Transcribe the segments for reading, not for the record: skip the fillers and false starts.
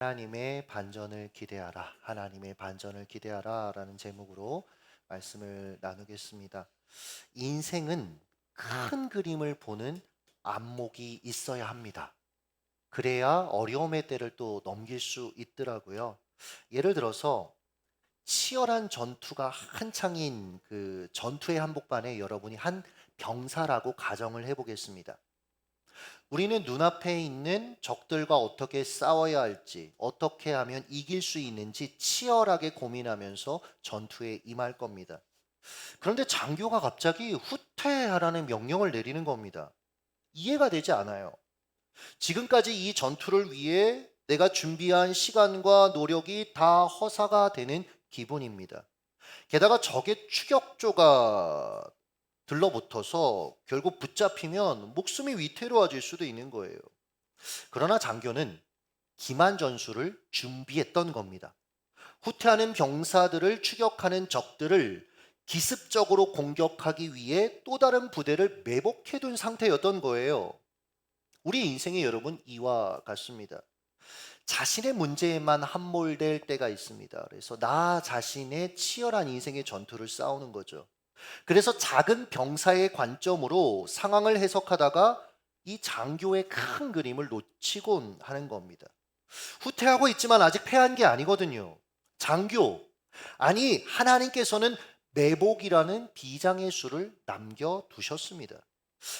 하나님의 반전을 기대하라. 하나님의 반전을 기대하라 라는 제목으로 말씀을 나누겠습니다. 인생은 큰 그림을 보는 안목이 있어야 합니다. 그래야 어려움의 때를 또 넘길 수 있더라고요. 예를 들어서 치열한 전투가 한창인 그 전투의 한복판에 여러분이 한 병사라고 가정을 해보겠습니다. 우리는 눈앞에 있는 적들과 어떻게 싸워야 할지, 어떻게 하면 이길 수 있는지 치열하게 고민하면서 전투에 임할 겁니다. 그런데 장교가 갑자기 후퇴하라는 명령을 내리는 겁니다. 이해가 되지 않아요. 지금까지 이 전투를 위해 내가 준비한 시간과 노력이 다 허사가 되는 기분입니다. 게다가 적의 추격조가 들러붙어서 결국 붙잡히면 목숨이 위태로워질 수도 있는 거예요. 그러나 장교는 기만 전술을 준비했던 겁니다. 후퇴하는 병사들을 추격하는 적들을 기습적으로 공격하기 위해 또 다른 부대를 매복해둔 상태였던 거예요. 우리 인생에 여러분 이와 같습니다. 자신의 문제에만 함몰될 때가 있습니다. 그래서 나 자신의 치열한 인생의 전투를 싸우는 거죠. 그래서 작은 병사의 관점으로 상황을 해석하다가 이 장교의 큰 그림을 놓치곤 하는 겁니다. 후퇴하고 있지만 아직 패한 게 아니거든요. 장교, 아니 하나님께서는 매복이라는 비장의 수를 남겨두셨습니다.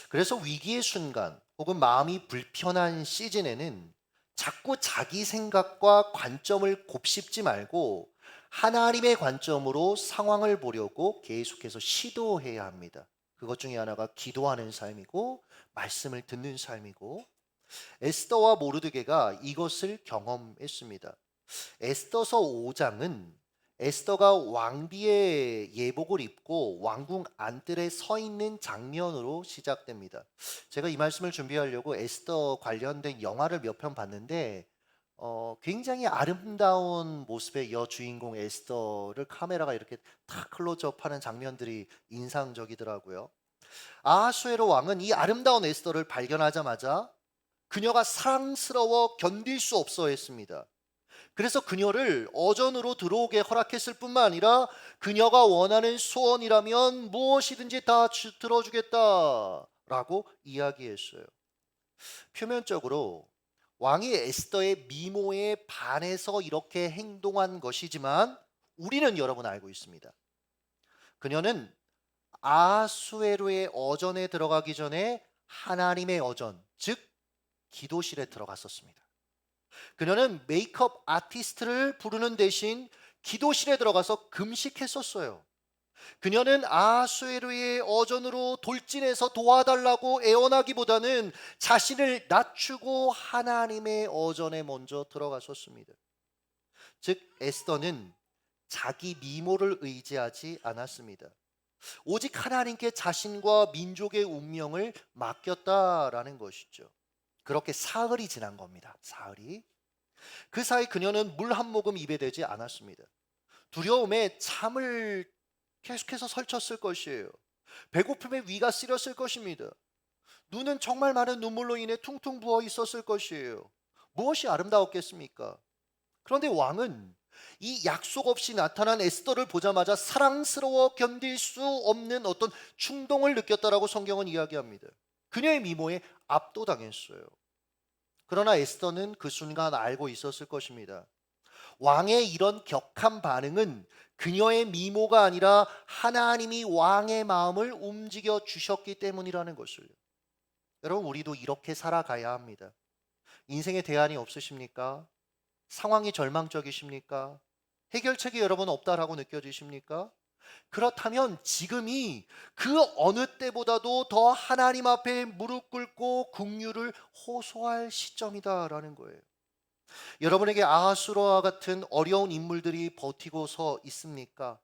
그래서 위기의 순간 혹은 마음이 불편한 시즌에는 자꾸 자기 생각과 관점을 곱씹지 말고 하나님의 관점으로 상황을 보려고 계속해서 시도해야 합니다. 그것 중에 하나가 기도하는 삶이고 말씀을 듣는 삶이고, 에스더와 모르드게가 이것을 경험했습니다. 에스더서 5장은 에스더가 왕비의 예복을 입고 왕궁 안뜰에 서 있는 장면으로 시작됩니다. 제가 이 말씀을 준비하려고 에스더 관련된 영화를 몇 편 봤는데 굉장히 아름다운 모습의 여주인공 에스더를 카메라가 이렇게 탁 클로즈업하는 장면들이 인상적이더라고요. 아하수에로 왕은 이 아름다운 에스더를 발견하자마자 그녀가 사랑스러워 견딜 수 없어 했습니다. 그래서 그녀를 어전으로 들어오게 허락했을 뿐만 아니라 그녀가 원하는 소원이라면 무엇이든지 다 들어주겠다라고 이야기했어요. 표면적으로 왕이 에스더의 미모에 반해서 이렇게 행동한 것이지만 우리는 여러분 알고 있습니다. 그녀는 아하수에로의 어전에 들어가기 전에 하나님의 어전, 즉 기도실에 들어갔었습니다. 그녀는 메이크업 아티스트를 부르는 대신 기도실에 들어가서 금식했었어요. 그녀는 아하수에로의 어전으로 돌진해서 도와달라고 애원하기보다는 자신을 낮추고 하나님의 어전에 먼저 들어갔었습니다. 즉 에스더는 자기 미모를 의지하지 않았습니다. 오직 하나님께 자신과 민족의 운명을 맡겼다라는 것이죠. 그렇게 사흘이 지난 겁니다. 사흘이. 그 사이 그녀는 물 한 모금 입에 대지 않았습니다. 두려움에 잠을 계속해서 설쳤을 것이에요. 배고픔에 위가 쓰렸을 것입니다. 눈은 정말 많은 눈물로 인해 퉁퉁 부어 있었을 것이에요. 무엇이 아름다웠겠습니까? 그런데 왕은 이 약속 없이 나타난 에스더를 보자마자 사랑스러워 견딜 수 없는 어떤 충동을 느꼈다라고 성경은 이야기합니다. 그녀의 미모에 압도당했어요. 그러나 에스더는 그 순간 알고 있었을 것입니다. 왕의 이런 격한 반응은 그녀의 미모가 아니라 하나님이 왕의 마음을 움직여 주셨기 때문이라는 것을. 여러분, 우리도 이렇게 살아가야 합니다. 인생에 대안이 없으십니까? 상황이 절망적이십니까? 해결책이 여러분 없다라고 느껴지십니까? 그렇다면 지금이 그 어느 때보다도 더 하나님 앞에 무릎 꿇고 긍휼을 호소할 시점이다라는 거예요. 여러분에게 아하수르와 같은 어려운 인물들이 버티고 서 있습니까?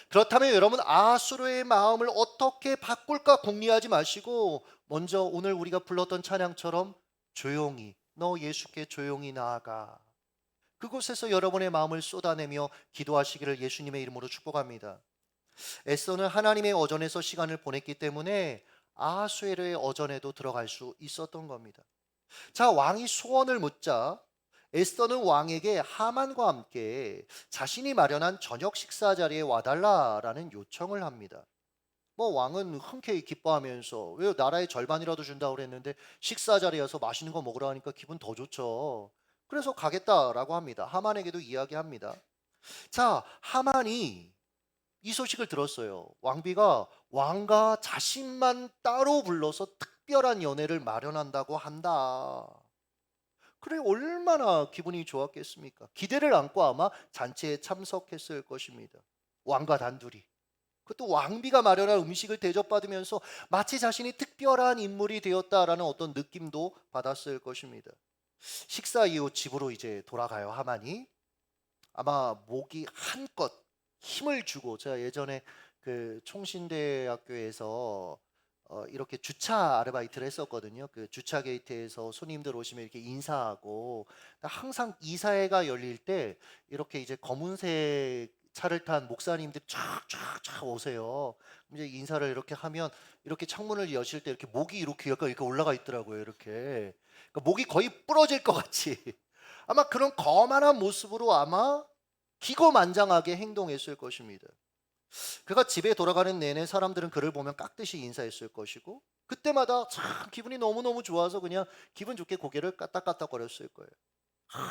그렇다면 여러분 아하수르의 마음을 어떻게 바꿀까 궁리하지 마시고 먼저 오늘 우리가 불렀던 찬양처럼 조용히 너 예수께 조용히 나아가 그곳에서 여러분의 마음을 쏟아내며 기도하시기를 예수님의 이름으로 축복합니다. 에스더는 하나님의 어전에서 시간을 보냈기 때문에 아하수에로의 어전에도 들어갈 수 있었던 겁니다. 자, 왕이 소원을 묻자 에스더는 왕에게 하만과 함께 자신이 마련한 저녁 식사 자리에 와달라라는 요청을 합니다. 뭐 왕은 흔쾌히 기뻐하면서 왜 나라의 절반이라도 준다고 그랬는데 식사 자리에서 맛있는 거 먹으라 하니까 기분 더 좋죠. 그래서 가겠다라고 합니다. 하만에게도 이야기합니다. 자, 하만이 이 소식을 들었어요. 왕비가 왕과 자신만 따로 불러서 특별한 연회를 마련한다고 한다. 그래, 얼마나 기분이 좋았겠습니까? 기대를 안고 아마 잔치에 참석했을 것입니다. 왕과 단둘이. 그것도 왕비가 마련한 음식을 대접받으면서 마치 자신이 특별한 인물이 되었다라는 어떤 느낌도 받았을 것입니다. 식사 이후 집으로 이제 돌아가요, 하만이. 아마 목이 한껏 힘을 주고, 제가 예전에 그 총신대학교에서 이렇게 주차 아르바이트를 했었거든요. 그 주차 게이트에서 손님들 오시면 이렇게 인사하고, 항상 이사회가 열릴 때 이렇게 이제 검은색 차를 탄 목사님들이 쫙쫙쫙 오세요. 이제 인사를 이렇게 하면 이렇게 창문을 여실 때 이렇게 목이 이렇게 약간 이렇게 올라가 있더라고요. 이렇게. 그러니까 목이 거의 부러질 것 같이. 아마 그런 거만한 모습으로 아마 기고만장하게 행동했을 것입니다. 그가 집에 돌아가는 내내 사람들은 그를 보면 깍듯이 인사했을 것이고, 그때마다 참 기분이 너무너무 좋아서 그냥 기분 좋게 고개를 까딱까딱거렸을 거예요.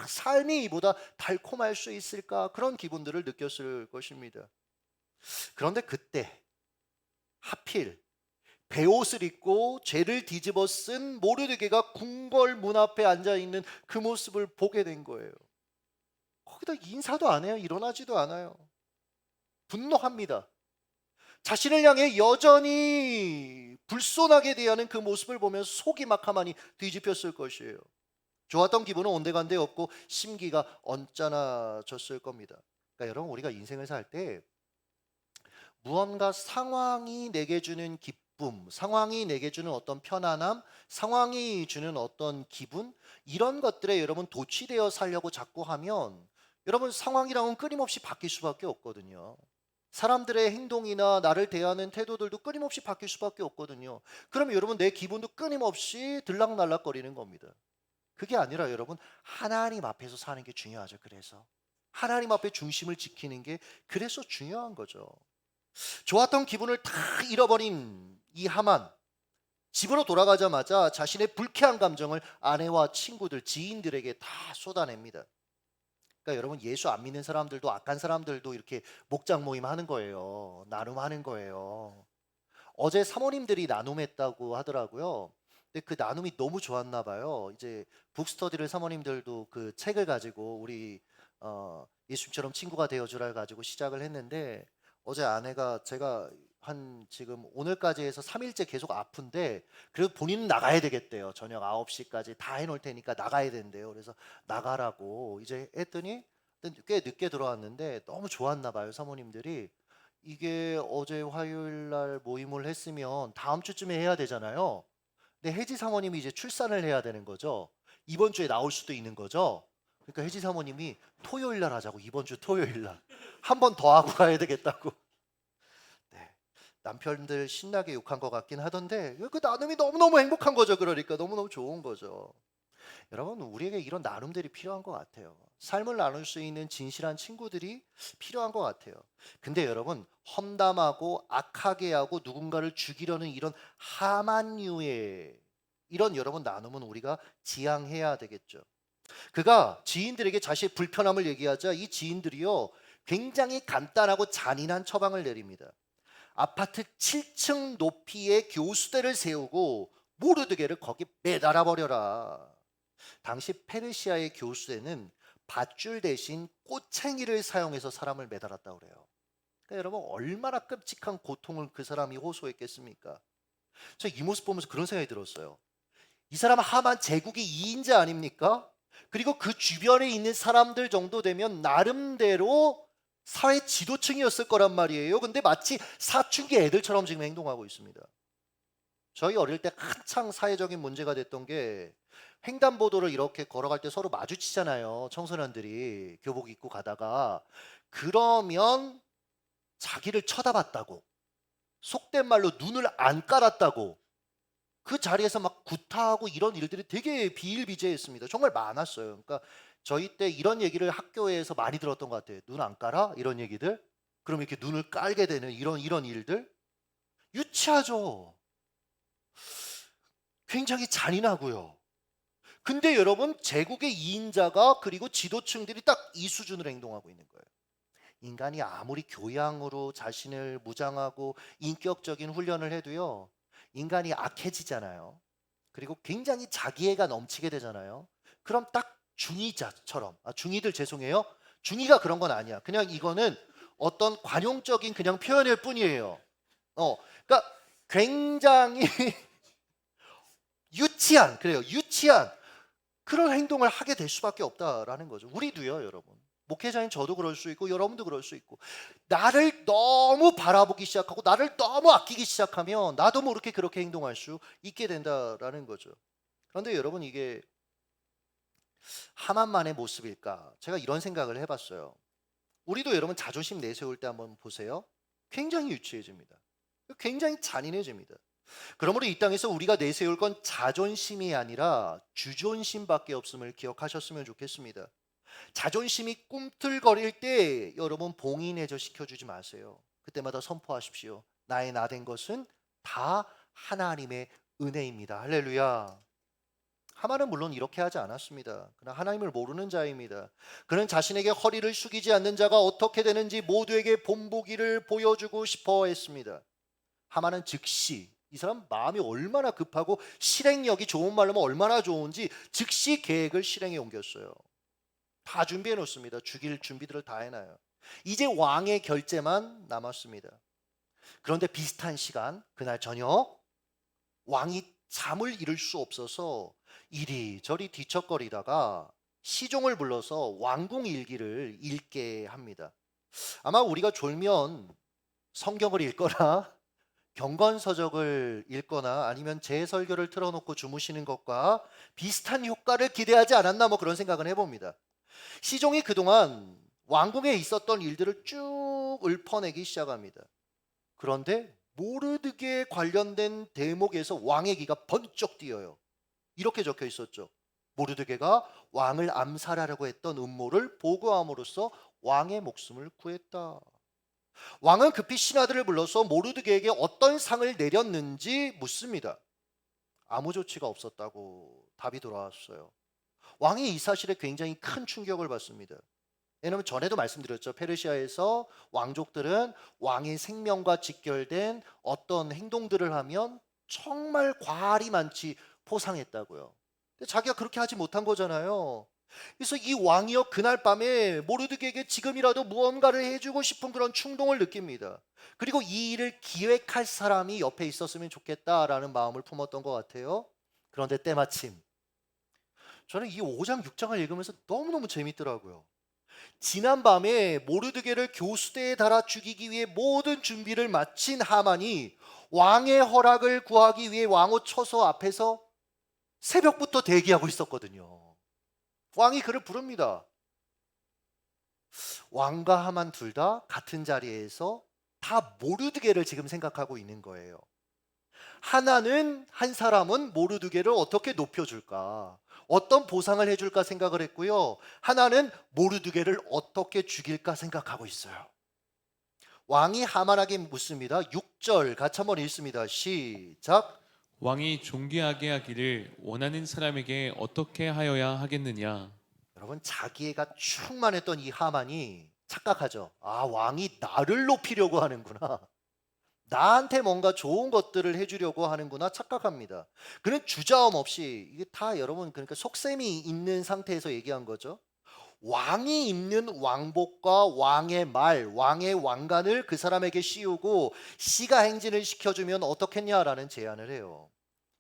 삶이 이보다 달콤할 수 있을까, 그런 기분들을 느꼈을 것입니다. 그런데 그때 하필 베옷을 입고 죄를 뒤집어 쓴 모르드게가 궁궐 문 앞에 앉아 있는 그 모습을 보게 된 거예요. 거기다 인사도 안 해요. 일어나지도 않아요. 분노합니다. 자신을 향해 여전히 불손하게 대하는 그 모습을 보면서 속이 막 가만히 뒤집혔을 것이에요. 좋았던 기분은 온데간데 없고 심기가 언짢아졌을 겁니다. 그러니까 여러분, 우리가 인생을 살 때 무언가 상황이 내게 주는 기쁨, 상황이 내게 주는 어떤 편안함, 상황이 주는 어떤 기분, 이런 것들에 여러분 도취되어 살려고 자꾸 하면 여러분, 상황이랑은 끊임없이 바뀔 수밖에 없거든요. 사람들의 행동이나 나를 대하는 태도들도 끊임없이 바뀔 수밖에 없거든요. 그러면 여러분, 내 기분도 끊임없이 들락날락거리는 겁니다. 그게 아니라 여러분, 하나님 앞에서 사는 게 중요하죠. 그래서 하나님 앞에 중심을 지키는 게 그래서 중요한 거죠. 좋았던 기분을 다 잃어버린 이 하만, 집으로 돌아가자마자 자신의 불쾌한 감정을 아내와 친구들, 지인들에게 다 쏟아냅니다. 그러니까 여러분, 예수 안 믿는 사람들도, 악한 사람들도 이렇게 목장 모임 하는 거예요. 나눔하는 거예요. 어제 사모님들이 나눔했다고 하더라고요. 근데 그 나눔이 너무 좋았나 봐요. 이제 북스터디를 사모님들도 그 책을 가지고 우리 예수님처럼 친구가 되어주라 가지고 시작을 했는데, 어제 아내가 제가 한 지금 오늘까지 해서 3일째 계속 아픈데 그래도 본인은 나가야 되겠대요. 저녁 9시까지 다 해놓을 테니까 나가야 된대요. 그래서 나가라고 이제 했더니 꽤 늦게 들어왔는데 너무 좋았나 봐요, 사모님들이. 이게 어제 화요일 날 모임을 했으면 다음 주쯤에 해야 되잖아요. 근데 혜지 사모님이 이제 출산을 해야 되는 거죠. 이번 주에 나올 수도 있는 거죠. 그러니까 혜지 사모님이 토요일 날 하자고, 이번 주 토요일 날. 한 번 더 하고 가야 되겠다고. 네. 남편들 신나게 욕한 것 같긴 하던데 그 나눔이 너무너무 행복한 거죠. 그러니까 너무너무 좋은 거죠. 여러분, 우리에게 이런 나눔들이 필요한 것 같아요. 삶을 나눌 수 있는 진실한 친구들이 필요한 것 같아요. 근데 여러분, 험담하고 악하게 하고 누군가를 죽이려는 이런 하만류의 이런 여러분 나눔은 우리가 지양해야 되겠죠. 그가 지인들에게 자신의 불편함을 얘기하자 이 지인들이요, 굉장히 간단하고 잔인한 처방을 내립니다. 아파트 7층 높이의 교수대를 세우고 모르드게를 거기 매달아 버려라. 당시 페르시아의 교수대는 밧줄 대신 꼬챙이를 사용해서 사람을 매달았다고 그래요. 그러니까 여러분, 얼마나 끔찍한 고통을 그 사람이 호소했겠습니까? 저 이 모습 보면서 그런 생각이 들었어요. 이 사람 하만 제국의 2인자 아닙니까? 그리고 그 주변에 있는 사람들 정도 되면 나름대로 사회 지도층이었을 거란 말이에요. 근데 마치 사춘기 애들처럼 지금 행동하고 있습니다. 저희 어릴 때 한창 사회적인 문제가 됐던 게, 횡단보도를 이렇게 걸어갈 때 서로 마주치잖아요. 청소년들이 교복 입고 가다가. 그러면 자기를 쳐다봤다고, 속된 말로 눈을 안 깔았다고, 그 자리에서 막 구타하고 이런 일들이 되게 비일비재했습니다. 정말 많았어요. 그러니까 저희 때 이런 얘기를 학교에서 많이 들었던 것 같아요. 눈 안 깔아? 이런 얘기들. 그럼 이렇게 눈을 깔게 되는 이런 일들. 유치하죠. 굉장히 잔인하고요. 근데 여러분, 제국의 2인자가 그리고 지도층들이 딱 이 수준으로 행동하고 있는 거예요. 인간이 아무리 교양으로 자신을 무장하고 인격적인 훈련을 해도요, 인간이 악해지잖아요. 그리고 굉장히 자기애가 넘치게 되잖아요. 그럼 딱 중이자처럼, 중이들 죄송해요. 중이가 그런 건 아니야. 그냥 이거는 어떤 관용적인 그냥 표현일 뿐이에요. 그러니까 굉장히 유치한, 그래요. 유치한 그런 행동을 하게 될 수밖에 없다라는 거죠. 우리도요, 여러분. 목회자인 저도 그럴 수 있고 여러분도 그럴 수 있고, 나를 너무 바라보기 시작하고 나를 너무 아끼기 시작하면 나도 모르게 그렇게 행동할 수 있게 된다라는 거죠. 그런데 여러분, 이게 하만만의 모습일까? 제가 이런 생각을 해봤어요. 우리도 여러분 자존심 내세울 때 한번 보세요. 굉장히 유치해집니다. 굉장히 잔인해집니다. 그러므로 이 땅에서 우리가 내세울 건 자존심이 아니라 주존심밖에 없음을 기억하셨으면 좋겠습니다. 자존심이 꿈틀거릴 때 여러분 봉인해저 시켜주지 마세요. 그때마다 선포하십시오. 나의 나된 것은 다 하나님의 은혜입니다. 할렐루야. 하만은 물론 이렇게 하지 않았습니다. 그러나 하나님을 모르는 자입니다. 그는 자신에게 허리를 숙이지 않는 자가 어떻게 되는지 모두에게 본보기를 보여주고 싶어 했습니다. 하만은 즉시, 이 사람 마음이 얼마나 급하고 실행력이, 좋은 말로 하면 얼마나 좋은지, 즉시 계획을 실행에 옮겼어요. 다 준비해 놓습니다. 죽일 준비들을 다 해놔요. 이제 왕의 결재만 남았습니다. 그런데 비슷한 시간, 그날 저녁, 왕이 잠을 이룰 수 없어서 이리저리 뒤척거리다가 시종을 불러서 왕궁 일기를 읽게 합니다. 아마 우리가 졸면 성경을 읽거나 경건서적을 읽거나 아니면 제 설교를 틀어놓고 주무시는 것과 비슷한 효과를 기대하지 않았나, 뭐 그런 생각은 해봅니다. 시종이 그동안 왕궁에 있었던 일들을 쭉 읊어내기 시작합니다. 그런데 모르드게에 관련된 대목에서 왕의 기가 번쩍 뛰어요. 이렇게 적혀 있었죠. 모르드게가 왕을 암살하려고 했던 음모를 보고함으로써 왕의 목숨을 구했다. 왕은 급히 신하들을 불러서 모르드게에게 어떤 상을 내렸는지 묻습니다. 아무 조치가 없었다고 답이 돌아왔어요. 왕이 이 사실에 굉장히 큰 충격을 받습니다. 왜냐하면 전에도 말씀드렸죠. 페르시아에서 왕족들은 왕의 생명과 직결된 어떤 행동들을 하면 정말 과할이 많지 포상했다고요. 근데 자기가 그렇게 하지 못한 거잖아요. 그래서 이 왕이요, 그날 밤에 모르드게에게 지금이라도 무언가를 해주고 싶은 그런 충동을 느낍니다. 그리고 이 일을 기획할 사람이 옆에 있었으면 좋겠다라는 마음을 품었던 것 같아요. 그런데 때마침 저는 이 5장 6장을 읽으면서 너무너무 재밌더라고요. 지난밤에 모르드게를 교수대에 달아 죽이기 위해 모든 준비를 마친 하만이 왕의 허락을 구하기 위해 왕후 처소 앞에서 새벽부터 대기하고 있었거든요. 왕이 그를 부릅니다. 왕과 하만 둘 다 같은 자리에서 다 모르드게를 지금 생각하고 있는 거예요. 하나는, 한 사람은 모르드게를 어떻게 높여줄까, 어떤 보상을 해줄까 생각을 했고요. 하나는 모르드게를 어떻게 죽일까 생각하고 있어요. 왕이 하만에게 묻습니다. 6절 같이 한번 읽습니다. 시작. 왕이 존귀하게 하기를 원하는 사람에게 어떻게 하여야 하겠느냐? 여러분, 자기애가 충만했던 이 하만이 착각하죠. 아, 왕이 나를 높이려고 하는구나. 나한테 뭔가 좋은 것들을 해주려고 하는구나 착각합니다. 그는 주저함 없이, 이게 다 여러분 그러니까 속셈이 있는 상태에서 얘기한 거죠. 왕이 입는 왕복과 왕의 말, 왕의 왕관을 그 사람에게 씌우고 시가 행진을 시켜주면 어떻겠냐라는 제안을 해요.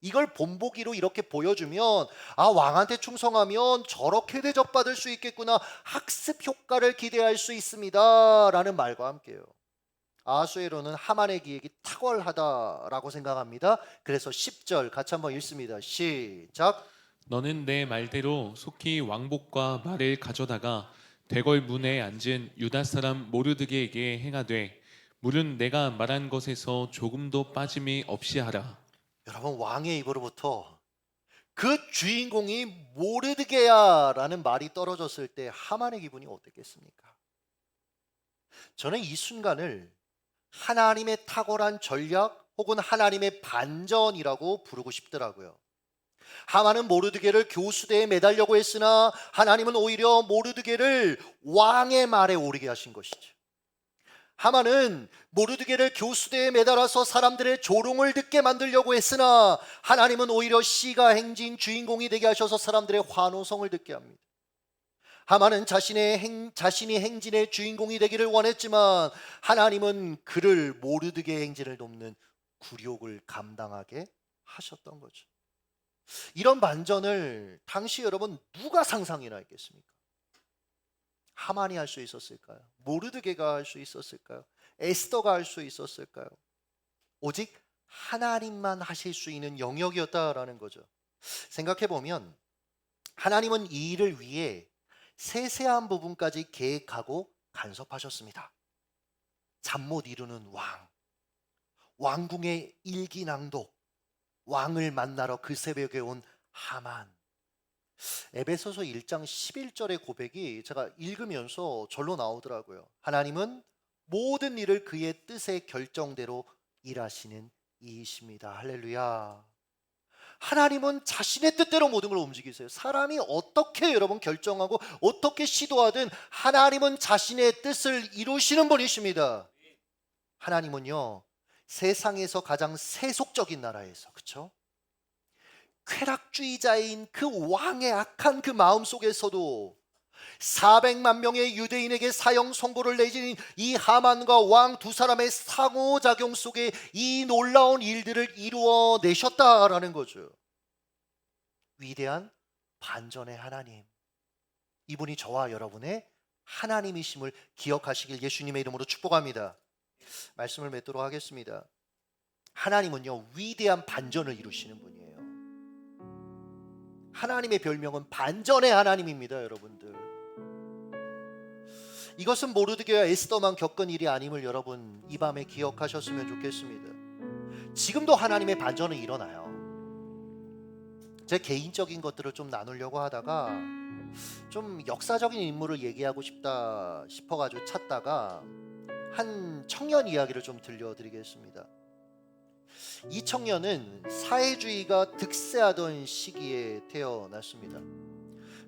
이걸 본보기로 이렇게 보여주면, 아, 왕한테 충성하면 저렇게 대접받을 수 있겠구나, 학습 효과를 기대할 수 있습니다 라는 말과 함께요. 아하수에로는 하만의 기획이 탁월하다라고 생각합니다. 그래서 10절 같이 한번 읽습니다. 시작. 너는 내 말대로 속히 왕복과 말을 가져다가 대궐 문에 앉은 유다 사람 모르드게에게 행하되 물은 내가 말한 것에서 조금도 빠짐이 없이 하라. 여러분, 왕의 입으로부터 그 주인공이 모르드게야라는 말이 떨어졌을 때 하만의 기분이 어땠겠습니까? 저는 이 순간을 하나님의 탁월한 전략 혹은 하나님의 반전이라고 부르고 싶더라고요. 하만은 모르드게를 교수대에 매달려고 했으나 하나님은 오히려 모르드게를 왕의 말에 오르게 하신 것이죠. 하만은 모르드게를 교수대에 매달아서 사람들의 조롱을 듣게 만들려고 했으나 하나님은 오히려 시가 행진 주인공이 되게 하셔서 사람들의 환호성을 듣게 합니다. 하만은 자신이 행진의 주인공이 되기를 원했지만 하나님은 그를 모르드게의 행진을 돕는 굴욕을 감당하게 하셨던 거죠. 이런 반전을 당시 여러분 누가 상상이나 했겠습니까? 하만이 할 수 있었을까요? 모르드게가 할 수 있었을까요? 에스더가 할 수 있었을까요? 오직 하나님만 하실 수 있는 영역이었다라는 거죠. 생각해보면 하나님은 이 일을 위해 세세한 부분까지 계획하고 간섭하셨습니다. 잠 못 이루는 왕, 왕궁의 일기 낭독, 왕을 만나러 그 새벽에 온 하만. 에베소서 1장 11절의 고백이 제가 읽으면서 절로 나오더라고요. 하나님은 모든 일을 그의 뜻의 결정대로 일하시는 이이십니다. 할렐루야. 하나님은 자신의 뜻대로 모든 걸 움직이세요. 사람이 어떻게 여러분 결정하고 어떻게 시도하든 하나님은 자신의 뜻을 이루시는 분이십니다. 하나님은요, 세상에서 가장 세속적인 나라에서, 그렇죠? 쾌락주의자인 그 왕의 악한 그 마음 속에서도 400만 명의 유대인에게 사형 선고를 내린 이 하만과 왕 두 사람의 상호작용 속에 이 놀라운 일들을 이루어내셨다라는 거죠. 위대한 반전의 하나님, 이분이 저와 여러분의 하나님이심을 기억하시길 예수님의 이름으로 축복합니다. 말씀을 맺도록 하겠습니다. 하나님은요, 위대한 반전을 이루시는 분이에요. 하나님의 별명은 반전의 하나님입니다, 여러분들. 이것은 모르드게와 에스더만 겪은 일이 아님을 여러분 이 밤에 기억하셨으면 좋겠습니다. 지금도 하나님의 반전은 일어나요. 제 개인적인 것들을 좀 나누려고 하다가 좀 역사적인 인물을 얘기하고 싶다 싶어가지고 찾다가 한 청년 이야기를 좀 들려드리겠습니다. 이 청년은 사회주의가 득세하던 시기에 태어났습니다.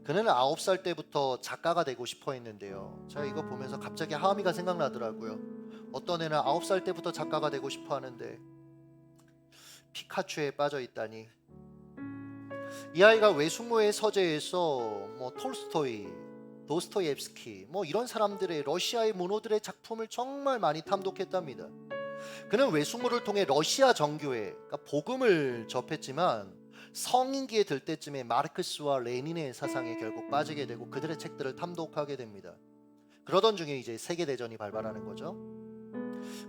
그는 9살 때부터 작가가 되고 싶어 했는데요, 제가 이거 보면서 갑자기 하미가 생각나더라고요. 어떤 애는 9살 때부터 작가가 되고 싶어 하는데 피카츄에 빠져 있다니. 이 아이가 외숙모의 서재에서 톨스토이, 도스토옙스키 이런 사람들의 러시아의 문호들의 작품을 정말 많이 탐독했답니다. 그는 외숙모를 통해 러시아 정교회, 그러니까 복음을 접했지만 성인기에 들 때쯤에 마르크스와 레닌의 사상에 결국 빠지게 되고 그들의 책들을 탐독하게 됩니다. 그러던 중에 이제 세계대전이 발발하는 거죠.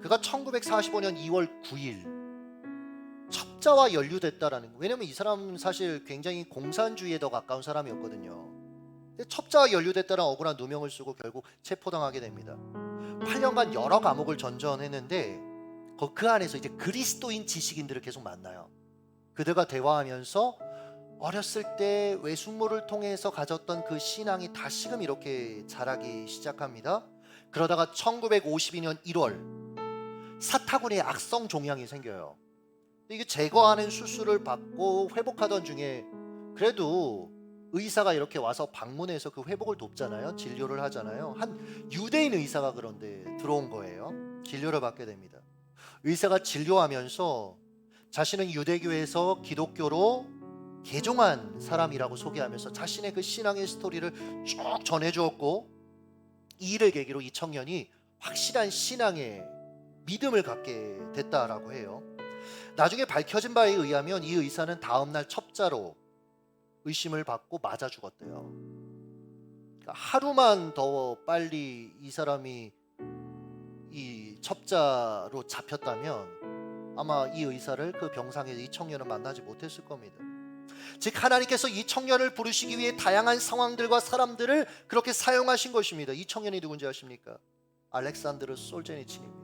그가 1945년 2월 9일 첩자와 연루됐다라는 거. 왜냐면 이 사람은 사실 굉장히 공산주의에 더 가까운 사람이었거든요. 근데 첩자와 연루됐다는 억울한 누명을 쓰고 결국 체포당하게 됩니다. 8년간 여러 감옥을 전전했는데 그 안에서 이제 그리스도인 지식인들을 계속 만나요. 그들과 대화하면서 어렸을 때 외숙모를 통해서 가졌던 그 신앙이 다시금 이렇게 자라기 시작합니다. 그러다가 1952년 1월 사타구니에 악성 종양이 생겨요. 이게 제거하는 수술을 받고 회복하던 중에 그래도 의사가 이렇게 와서 방문해서 그 회복을 돕잖아요. 진료를 하잖아요. 한 유대인 의사가 그런데 들어온 거예요. 진료를 받게 됩니다. 의사가 진료하면서 자신은 유대교에서 기독교로 개종한 사람이라고 소개하면서 자신의 그 신앙의 스토리를 쭉 전해주었고, 이 일을 계기로 이 청년이 확실한 신앙의 믿음을 갖게 됐다라고 해요. 나중에 밝혀진 바에 의하면 이 의사는 다음날 첩자로 의심을 받고 맞아 죽었대요. 그러니까 하루만 더 빨리 이 사람이 이 첩자로 잡혔다면 아마 이 의사를 그 병상에서 이 청년을 만나지 못했을 겁니다. 즉 하나님께서 이 청년을 부르시기 위해 다양한 상황들과 사람들을 그렇게 사용하신 것입니다. 이 청년이 누군지 아십니까? 알렉산드르 솔제니친입니다.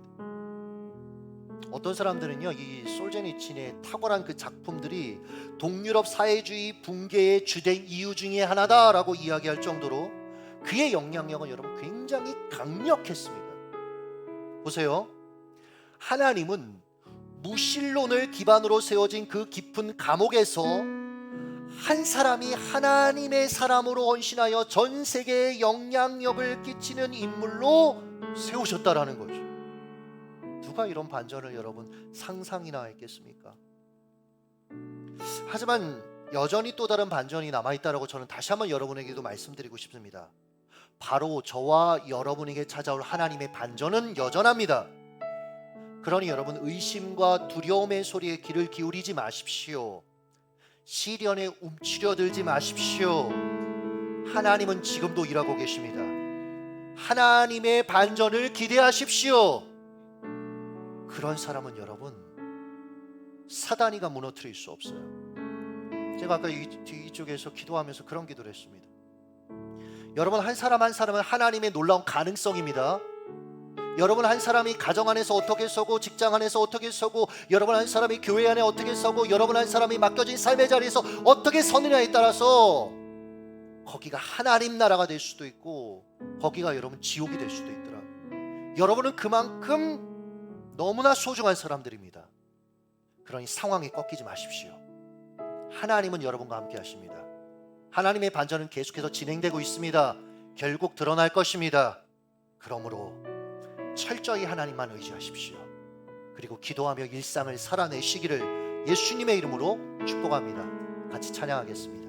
어떤 사람들은요, 이 솔제니친의 탁월한 그 작품들이 동유럽 사회주의 붕괴의 주된 이유 중에 하나다라고 이야기할 정도로 그의 영향력은 여러분 굉장히 강력했습니다. 보세요. 하나님은 무신론을 기반으로 세워진 그 깊은 감옥에서 한 사람이 하나님의 사람으로 헌신하여 전 세계에 영향력을 끼치는 인물로 세우셨다라는 거죠. 누가 이런 반전을 여러분 상상이나 했겠습니까? 하지만 여전히 또 다른 반전이 남아있다라고 저는 다시 한번 여러분에게도 말씀드리고 싶습니다. 바로 저와 여러분에게 찾아올 하나님의 반전은 여전합니다. 그러니 여러분, 의심과 두려움의 소리에 귀를 기울이지 마십시오. 시련에 움츠려들지 마십시오. 하나님은 지금도 일하고 계십니다. 하나님의 반전을 기대하십시오. 그런 사람은 여러분, 사단이가 무너뜨릴 수 없어요. 제가 아까 이쪽에서 기도하면서 그런 기도를 했습니다. 여러분, 한 사람 한 사람은 하나님의 놀라운 가능성입니다. 여러분 한 사람이 가정 안에서 어떻게 서고, 직장 안에서 어떻게 서고, 여러분 한 사람이 교회 안에 어떻게 서고, 여러분 한 사람이 맡겨진 삶의 자리에서 어떻게 서느냐에 따라서 거기가 하나님 나라가 될 수도 있고 거기가 여러분 지옥이 될 수도 있더라고요. 여러분은 그만큼 너무나 소중한 사람들입니다. 그러니 상황에 꺾이지 마십시오. 하나님은 여러분과 함께 하십니다. 하나님의 반전은 계속해서 진행되고 있습니다. 결국 드러날 것입니다. 그러므로 철저히 하나님만 의지하십시오. 그리고 기도하며 일상을 살아내시기를 예수님의 이름으로 축복합니다. 같이 찬양하겠습니다.